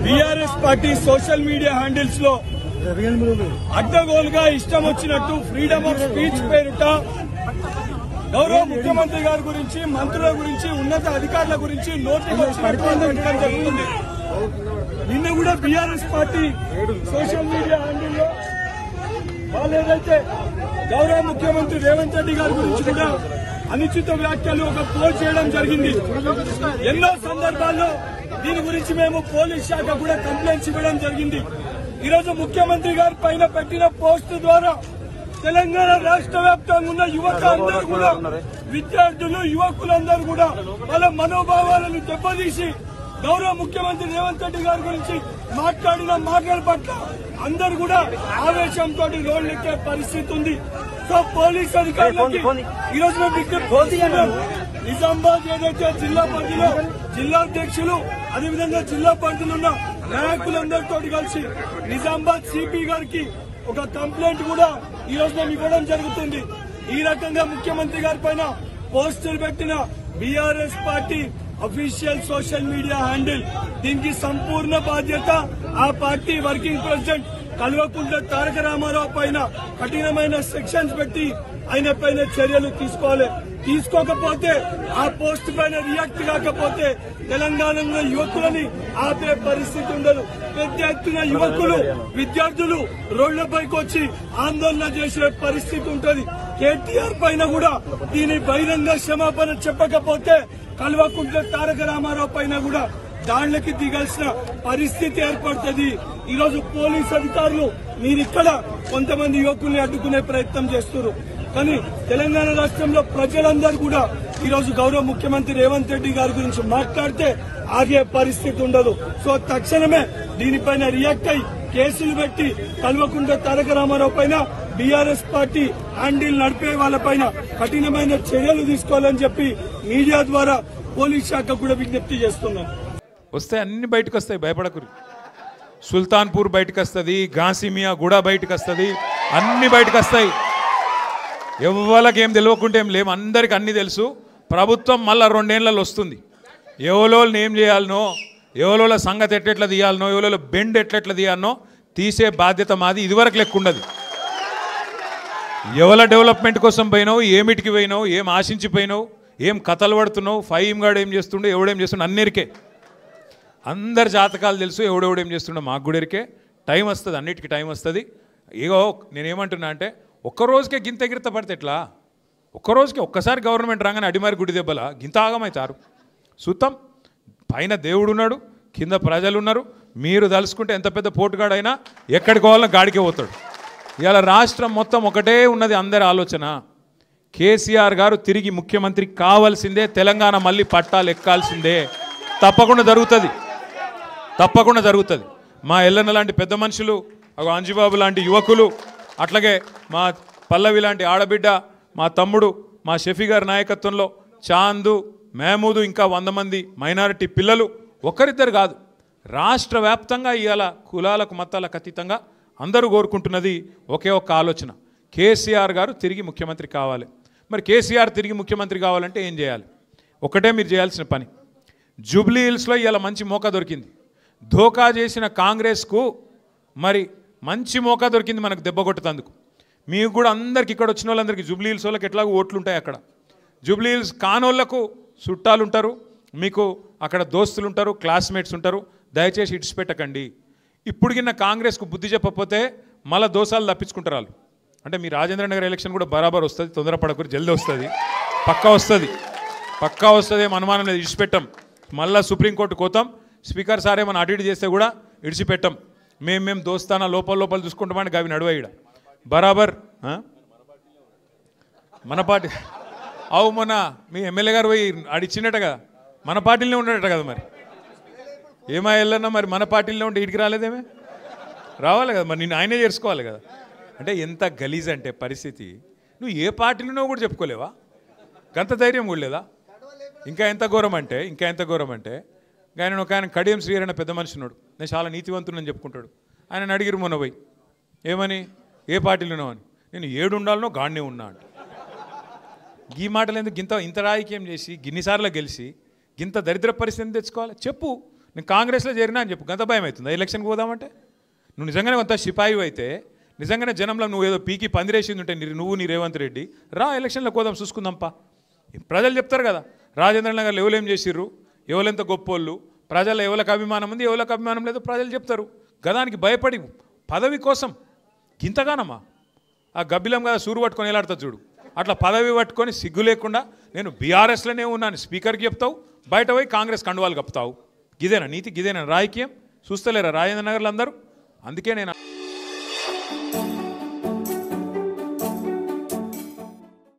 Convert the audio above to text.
BRS party social media handles లో అడ్డగోలుగా ఇష్టం వచ్చినట్టు ఫ్రీడమ్ ఆఫ్ స్పీచ్ పేరుట గౌరవ ముఖ్యమంత్రి గారి గురించి, మంత్రుల గురించి, ఉన్నత అధికారుల గురించి నోటికి వచ్చినట్టు జరుగుతుంది. నిన్న కూడా బీఆర్ఎస్ పార్టీ సోషల్ మీడియా హ్యాండిల్లో వాళ్ళు ఏదైతే గౌరవ ముఖ్యమంత్రి రేవంత్ రెడ్డి గారి గురించి కూడా అనుచిత వ్యాఖ్యలు ఒక పోల్ చేయడం జరిగింది. ఎన్నో సందర్భాల్లో దీని గురించి మేము పోలీస్ శాఖ కూడా కంప్లైంట్స్ ఇవ్వడం జరిగింది. ఈరోజు ముఖ్యమంత్రి గారి పైన పెట్టిన పోస్టు ద్వారా తెలంగాణ రాష్ట్ర వ్యాప్తంగా ఉన్న యువత అందరూ కూడా, విద్యార్థులు, యువకులందరూ కూడా వాళ్ళ మనోభావాలను దెబ్బతీసి గౌరవ ముఖ్యమంత్రి రేవంత్ రెడ్డి గారి గురించి మాట్లాడిన మాటల పట్ల అందరూ కూడా ఆవేశంతో రోడ్లెక్కే పరిస్థితి ఉంది. సో పోలీస్ అధికారులకి ఈరోజు మేము విజ్ఞప్తి చేస్తున్నాం. నిజామాబాద్ ఏదైతే జిల్లా పరిధిలో జిల్లా అధ్యక్షులు, అదేవిధంగా జిల్లా పరిధిలో ఉన్న నాయకులందరితో కలిసి నిజామాబాద్ సిపి గారికి ఒక కంప్లైంట్ కూడా ఈ రోజు మేము ఇవ్వడం జరుగుతుంది. ఈ రకంగా ముఖ్యమంత్రి గారి పైన పోస్టులు పెట్టిన BRS party official social media handle, దీనికి సంపూర్ణ బాధ్యత ఆ party working president Kalvakuntla Taraka Ramarao పైన కఠినమైన సెక్షన్స్ పెట్టి ఆయన పైన చర్యలు తీసుకోవాలి. తీసుకోకపోతే, ఆ పోస్ట్ పైన రియాక్ట్ కాకపోతే తెలంగాణలో యువకులని ఆపే పరిస్థితి ఉండదు. పెద్ద ఎత్తున యువకులు, విద్యార్థులు రోడ్లపైకి వచ్చి ఆందోళన చేసే పరిస్థితి ఉంటుంది. కేటీఆర్ పైన కూడా దీని బహిరంగ క్షమాపణ చెప్పకపోతే కల్వకుంట్ల తారక రామారావు పైన కూడా దాడులకి దిగాల్సిన పరిస్థితి ఏర్పడుతుంది. ఈరోజు పోలీస్ అధికారులు మీరిక్కడ కొంతమంది యువకుల్ని అడ్డుకునే ప్రయత్నం చేస్తున్నారు. కానీ తెలంగాణ రాష్ట్రంలో ప్రజలందరూ కూడా ఈరోజు గౌరవ ముఖ్యమంత్రి రేవంత్ రెడ్డి గారి గురించి మాట్లాడితే ఆగే పరిస్థితి ఉండదు. సో తక్షణమే దీనిపైన రియాక్ట్ అయి కేసులు పెట్టి కల్వకుంట్ల తారక రామారావు పైన, బీఆర్ఎస్ పార్టీ హ్యాండిల్ నడిపే వాళ్ళపైన కఠినమైన చర్యలు తీసుకోవాలని చెప్పి మీడియా ద్వారా పోలీస్ శాఖ కూడా విజ్ఞప్తి చేస్తున్నాం. వస్తే అన్ని బయటకు వస్తాయి, భయపడకురి. సుల్తాన్పూర్ బయటకు వస్తుంది, గాసిమియా కూడా బయటకు వస్తుంది, అన్ని బయటకు వస్తాయి. ఎవరికి ఏం తెలియకుంటే ఏం లేము, అందరికి అన్ని తెలుసు. ప్రభుత్వం మళ్ళీ 2 ఏళ్లలో వస్తుంది. ఎవరోళ్ళని ఏం చేయాలనో, ఎవరోళ్ళ సంగతి ఎట్లెట్లా తీయాలనో, ఎవరోళ్ళ బెండ్ ఎట్లెట్లా తీయాలనో తీసే బాధ్యత మాది. ఇదివరకు లెక్క ఉండదు. ఎవరి డెవలప్మెంట్ కోసం పోయినావు, ఏమిటికి పోయినావు, ఏం ఆశించిపోయినావు, ఏం కథలు పడుతున్నావు, ఫైమ్ గాడు ఏం చేస్తుండో, ఎవడేం చేస్తుండో అన్నిరికే అందరి జాతకాలు తెలుసు. ఎవడెవడేం చేస్తుండో మాకు కూడా ఎరికే. టైం వస్తుంది, అన్నిటికీ టైం వస్తుంది. ఇగో నేనేమంటున్నా అంటే, ఒక్కరోజుకే గింత ఎగిరిత పడితే ఎట్లా? ఒక్కరోజుకే ఒక్కసారి గవర్నమెంట్ రాగానే అడిమారి గుడి దెబ్బల గింత ఆగమవుతారు. సుతం పైన దేవుడు ఉన్నాడు, కింద ప్రజలు ఉన్నారు. మీరు తలుసుకుంటే ఎంత పెద్ద పోటుగాడైనా ఎక్కడికి పోవాలన్నా గాడికే పోతాడు. ఇవాళ రాష్ట్రం మొత్తం ఒకటే ఉన్నది, అందరి ఆలోచన కేసీఆర్ గారు తిరిగి ముఖ్యమంత్రి కావాల్సిందే, తెలంగాణ మళ్ళీ పట్టాలు ఎక్కాల్సిందే. తప్పకుండా జరుగుతుంది, తప్పకుండా జరుగుతుంది. మా ఎల్లన్న లాంటి పెద్ద మనుషులు, అంజుబాబు లాంటి యువకులు, అట్లాగే మా పల్లవి లాంటి ఆడబిడ్డ, మా తమ్ముడు, మా షఫీ గారి నాయకత్వంలో చాందు, మహమూదు, ఇంకా 100 మంది మైనారిటీ పిల్లలు, ఒకరిద్దరు కాదు, రాష్ట్ర వ్యాప్తంగా ఇవాళ కులాలకు మతాలకు అతీతంగా అందరూ కోరుకుంటున్నది ఒకే ఒక్క ఆలోచన, కేసీఆర్ గారు తిరిగి ముఖ్యమంత్రి కావాలి. మరి కేసీఆర్ తిరిగి ముఖ్యమంత్రి కావాలంటే ఏం చేయాలి? ఒకటే మీరు చేయాల్సిన పని. జూబ్లీ హిల్స్లో ఇవాళ మంచి మోకా దొరికింది. ధోకా చేసిన కాంగ్రెస్కు మరి మంచి మోకా దొరికింది మనకు దెబ్బ కొట్టేందుకు. మీకు కూడా అందరికి, ఇక్కడ వచ్చిన వాళ్ళందరికీ జూబ్లీ హిల్స్ వాళ్ళకి ఎట్లాగో ఓట్లు ఉంటాయి. అక్కడ జూబ్లీ హిల్స్ కానోళ్లకు చుట్టాలు ఉంటారు, మీకు అక్కడ దోస్తులు ఉంటారు, క్లాస్మేట్స్ ఉంటారు. దయచేసి ఇడిచిపెట్టకండి. ఇప్పుడు కింద కాంగ్రెస్కు బుద్ధి చెప్పకపోతే మళ్ళీ దోసాలు తప్పించుకుంటారు వాళ్ళు. అంటే మీ రాజేంద్ర నగర్ ఎలక్షన్ కూడా బరాబర్ వస్తుంది, తొందరపడకూరు, జల్దీ వస్తుంది, పక్కా వస్తుంది, పక్కా వస్తుంది. ఏం అనుమానం లేదు, ఇడిచిపెట్టాం. మళ్ళీ సుప్రీంకోర్టు కోతాం. స్పీకర్ సార్ ఏమైనా అటు ఇటు చేస్తే కూడా ఇడిచిపెట్టాం. మేము దోస్తానా లోపల చూసుకుంటామని అవి నడువాయిడ బరాబర్. మన పార్టీ అవు మొన్న మీ ఎమ్మెల్యే గారు పోయి అడిచినట్ట కదా, మన పార్టీలోనే ఉండేట కదా. మరి ఏమా వెళ్ళన్నా, మరి మన పార్టీలో ఉంటే ఇడికి రాలేదేమే? రావాలి కదా, మరి నేను ఆయనే చేసుకోవాలి కదా. అంటే ఎంత గలీజ్ అంటే పరిస్థితి. నువ్వు ఏ పార్టీలోనో కూడా చెప్పుకోలేవా? గంత ధైర్యం కూడా లేదా? ఇంకా ఎంత ఘోరం అంటే ఆయన ఒక ఆయన కడియం శ్రీహరి అనే పెద్ద మనిషి ఉన్నాడు. నేను చాలా నీతివంతునని చెప్పుకుంటాడు. ఆయన అడిగిరు మొన్న పోయి, ఏమని, ఏ పార్టీలోనో అని. నేను 7 ఉండాలనో గాడినే ఉన్నా అంటే. ఈ మాటలు ఎందుకు? ఇంత రాజకీయం చేసి గిన్నిసార్లు గెలిచి ఇంత దరిద్ర పరిస్థితిని తెచ్చుకోవాలి? చెప్పు, నేను కాంగ్రెస్లో చేరినా అని చెప్పు, గంత భయం అవుతుంది ఎలక్షన్కి పోదామంటే. నువ్వు నిజంగానే కొంత సిపాయి అయితే, నిజంగానే జనంలో నువ్వు ఏదో పీకి పందిరేసింది ఉంటే నువ్వు నీ రేవంత్ రెడ్డి రా ఎలక్షన్లో పోదాం చూసుకుందాంపా. ప్రజలు చెప్తారు కదా రాజేంద్ర నగర్లో ఎవరు ఏం చేసిర్రు, ఎవరెంత గొప్పోళ్ళు, ప్రజల ఎవరికి అభిమానం ఉంది ఎవరికి అభిమానం లేదు ప్రజలు చెప్తారు. గదానికి భయపడి పదవి కోసం ఇంతగానమ్మా ఆ గబ్బిలం కదా సూరు పట్టుకొని ఎలాడుతుంది చూడు, అట్లా పదవి పట్టుకొని సిగ్గు లేకుండా నేను బీఆర్ఎస్లోనే ఉన్నాను స్పీకర్కి చెప్తావు, బయట పోయి కాంగ్రెస్ కండువాలు కప్పుతావు. గిదేనా నీతి, గిదేనా రాజకీయం? చూస్తలేరా రాజేంద్ర నగర్లో అందరూ? అందుకే నేను